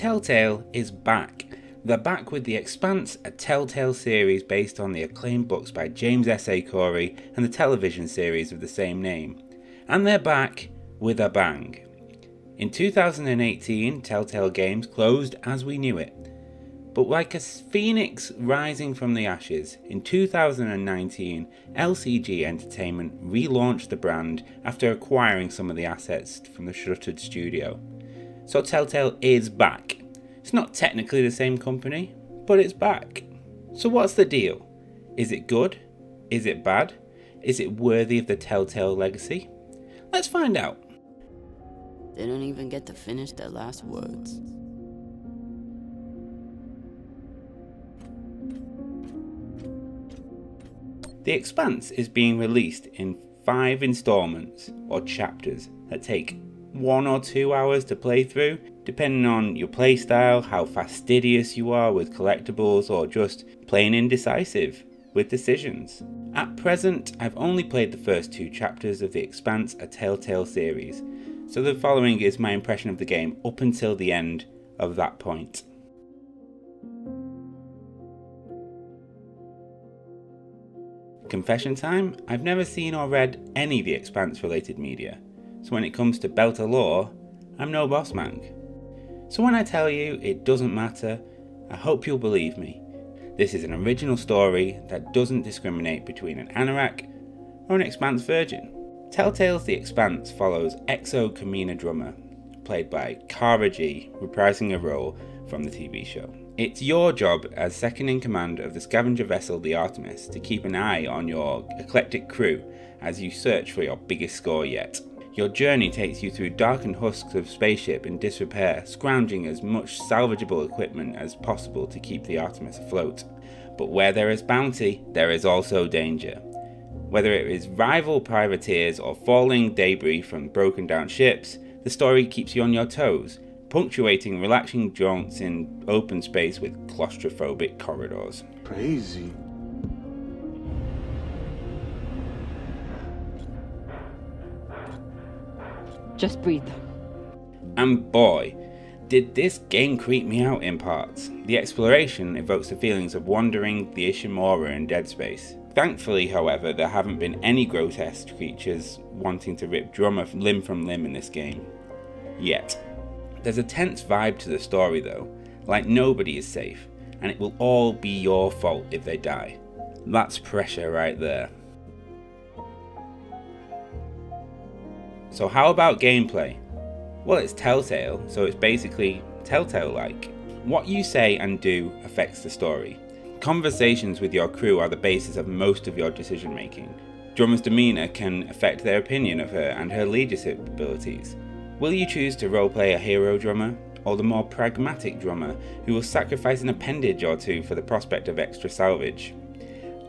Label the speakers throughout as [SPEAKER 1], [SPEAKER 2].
[SPEAKER 1] Telltale is back. They're back with The Expanse, a Telltale series based on the acclaimed books by James S.A.Corey and the television series of the same name. And they're back with a bang. In 2018, Telltale Games closed as we knew it. But like a phoenix rising from the ashes, in 2019, LCG Entertainment relaunched the brand after acquiring some of the assets from the Shuttered studio. So Telltale is back. It's not technically the same company, but it's back. So what's the deal? Is it good? Is it bad? Is it worthy of the Telltale legacy? Let's find out.
[SPEAKER 2] They don't even get to finish their last words.
[SPEAKER 1] The Expanse is being released in 5 installments or chapters that take 1 or 2 hours to play through, depending on your playstyle, how fastidious you are with collectibles, or just plain indecisive with decisions. At present, I've only played the first 2 chapters of The Expanse, a Telltale series, so the following is my impression of the game up until the end of that point. Confession time, I've never seen or read any The Expanse related media, so when it comes to Belter lore, I'm no boss man. So when I tell you it doesn't matter, I hope you'll believe me. This is an original story that doesn't discriminate between an anorak or an Expanse virgin. Telltale's The Expanse follows Exo Kamina drummer, played by Cara G, reprising a role from the TV show. It's your job as second in command of the scavenger vessel the Artemis to keep an eye on your eclectic crew as you search for your biggest score yet. Your journey takes you through darkened husks of spaceship in disrepair, scrounging as much salvageable equipment as possible to keep the Artemis afloat. But where there is bounty, there is also danger. Whether it is rival privateers or falling debris from broken down ships, the story keeps you on your toes, punctuating relaxing jaunts in open space with claustrophobic corridors.
[SPEAKER 3] Crazy.
[SPEAKER 4] Just breathe.
[SPEAKER 1] And boy, did this game creep me out in parts. The exploration evokes the feelings of wandering the Ishimura in Dead Space. Thankfully, however, there haven't been any grotesque creatures wanting to rip drummer limb from limb in this game. Yet. There's a tense vibe to the story though, like nobody is safe, and it will all be your fault if they die. That's pressure right there. So how about gameplay? Well, it's Telltale, so it's basically Telltale-like. What you say and do affects the story. Conversations with your crew are the basis of most of your decision making. Drummer's demeanour can affect their opinion of her and her leadership abilities. Will you choose to roleplay a hero drummer, or the more pragmatic drummer who will sacrifice an appendage or two for the prospect of extra salvage?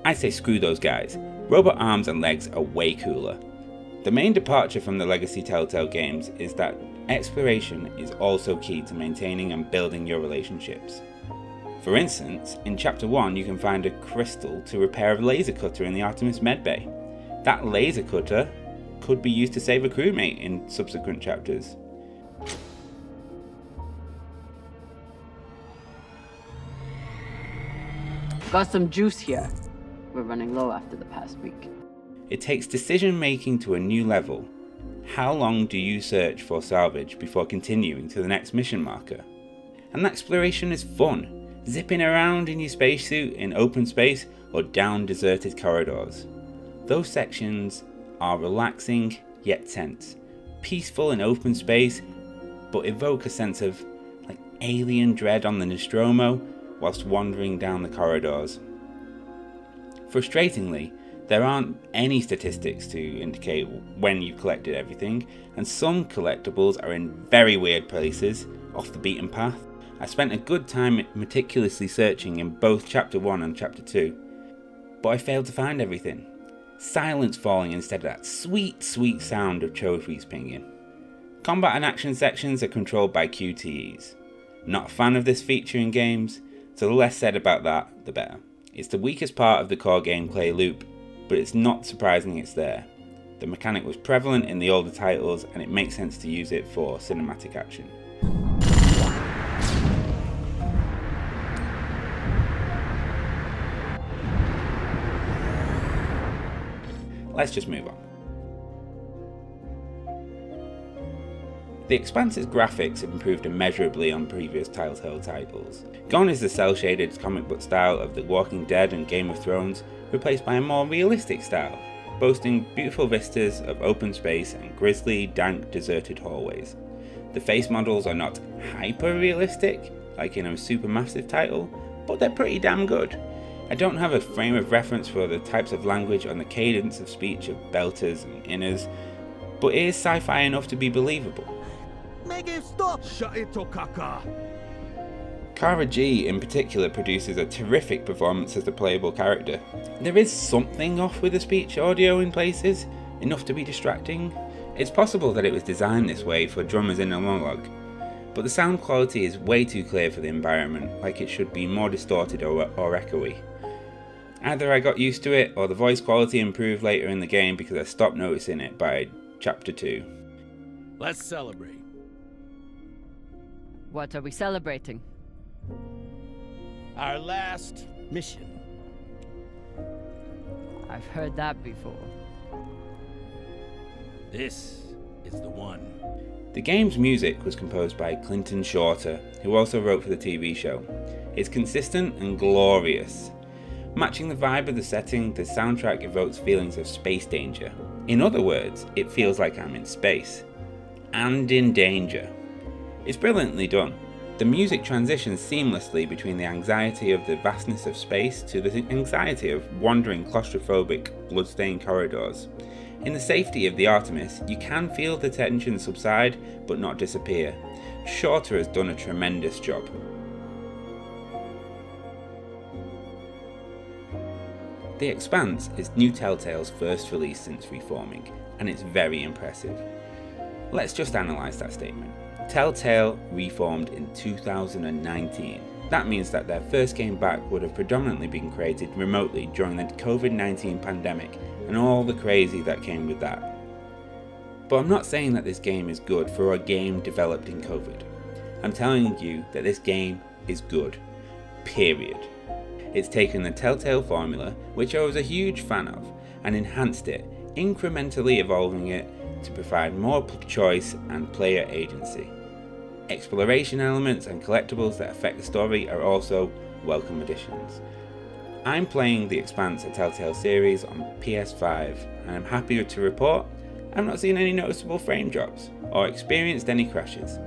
[SPEAKER 1] I say screw those guys. Robot arms and legs are way cooler. The main departure from the legacy Telltale games is that exploration is also key to maintaining and building your relationships. For instance, in Chapter 1 you can find a crystal to repair a laser cutter in the Artemis medbay. That laser cutter could be used to save a crewmate in subsequent chapters.
[SPEAKER 4] Got some juice here. We're running low after the past week.
[SPEAKER 1] It takes decision making to a new level. How long do you search for salvage before continuing to the next mission marker? And exploration is fun, zipping around in your spacesuit in open space or down deserted corridors. Those sections are relaxing yet tense, peaceful in open space, but evoke a sense of alien dread on the Nostromo whilst wandering down the corridors. Frustratingly, there aren't any statistics to indicate when you've collected everything, and some collectibles are in very weird places, off the beaten path. I spent a good time meticulously searching in both Chapter 1 and Chapter 2, but I failed to find everything. Silence falling instead of that sweet sound of trophies pinging. Combat and action sections are controlled by QTEs. Not a fan of this feature in games, so the less said about that, the better. It's the weakest part of the core gameplay loop, but it's not surprising it's there. The mechanic was prevalent in the older titles, and it makes sense to use it for cinematic action. let's just move on. The Expanse's graphics have improved immeasurably on previous Telltale titles. Gone is the cel-shaded comic book style of The Walking Dead and Game of Thrones, replaced by a more realistic style, boasting beautiful vistas of open space and grisly, dank, deserted hallways. The face models are not hyper-realistic, like in a supermassive title, but they're pretty damn good. I don't have a frame of reference for the types of language and the cadence of speech of belters and inners, but it is sci-fi enough to be believable.
[SPEAKER 3] Make it stop! Shut it, Tokaka!
[SPEAKER 1] Kara G in particular produces a terrific performance as the playable character. There is something off with the speech audio in places, enough to be distracting. It's possible that it was designed this way for drummers in a monologue, but the sound quality is way too clear for the environment, like it should be more distorted or echoey. Either I got used to it, or the voice quality improved later in the game because I stopped noticing it by chapter 2.
[SPEAKER 3] Let's celebrate.
[SPEAKER 4] What are we celebrating?
[SPEAKER 3] Our last mission.
[SPEAKER 4] I've heard that before.
[SPEAKER 3] This is the one.
[SPEAKER 1] The game's music was composed by Clinton Shorter, who also wrote for the TV show. It's consistent and glorious. Matching the vibe of the setting, the soundtrack evokes feelings of space danger. In other words, it feels like I'm in space. And in danger. It's brilliantly done. The music transitions seamlessly between the anxiety of the vastness of space to the anxiety of wandering claustrophobic, bloodstained corridors. In the safety of the Artemis, you can feel the tension subside, but not disappear. Shorter has done a tremendous job. The Expanse is new Telltale's first release since reforming, and it's very impressive. Let's just analyse that statement. Telltale reformed in 2019. That means that their first game back would have predominantly been created remotely during the COVID-19 pandemic and all the crazy that came with that. But I'm not saying that this game is good for a game developed in COVID. I'm telling you that this game is good. Period. It's taken the Telltale formula, which I was a huge fan of, and enhanced it, incrementally evolving it to provide more choice and player agency. Exploration elements and collectibles that affect the story are also welcome additions. I'm playing the Expanse Telltale Series on PS5, and I'm happy to report I've not seen any noticeable frame drops or experienced any crashes.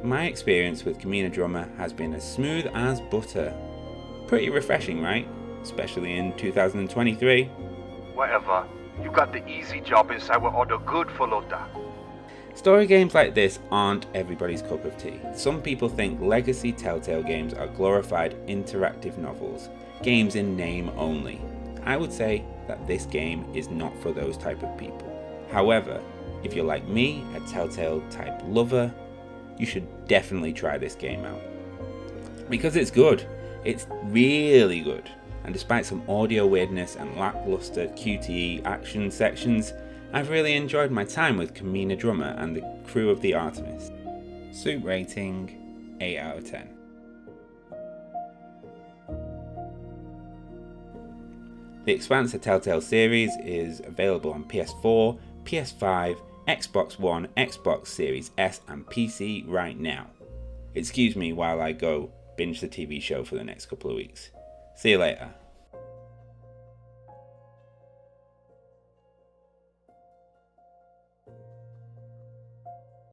[SPEAKER 1] My experience with Kamina Drummer has been as smooth as butter. Pretty refreshing, right? Especially in 2023.
[SPEAKER 5] Whatever. You got the easy job inside with all the good for Lota.
[SPEAKER 1] Story games like this aren't everybody's cup of tea. Some people think legacy Telltale games are glorified interactive novels, games in name only. I would say that this game is not for those type of people. However, if you're like me, a Telltale type lover, you should definitely try this game out. Because it's good. It's really good. And despite some audio weirdness and lackluster QTE action sections, I've really enjoyed my time with Kamina Drummer and the crew of the Artemis. Soup rating 8 out of 10. The Expanse Telltale Series is available on PS4, PS5, Xbox One, Xbox Series S and PC right now. Excuse me while I go binge the TV show for the next couple of weeks. See you later.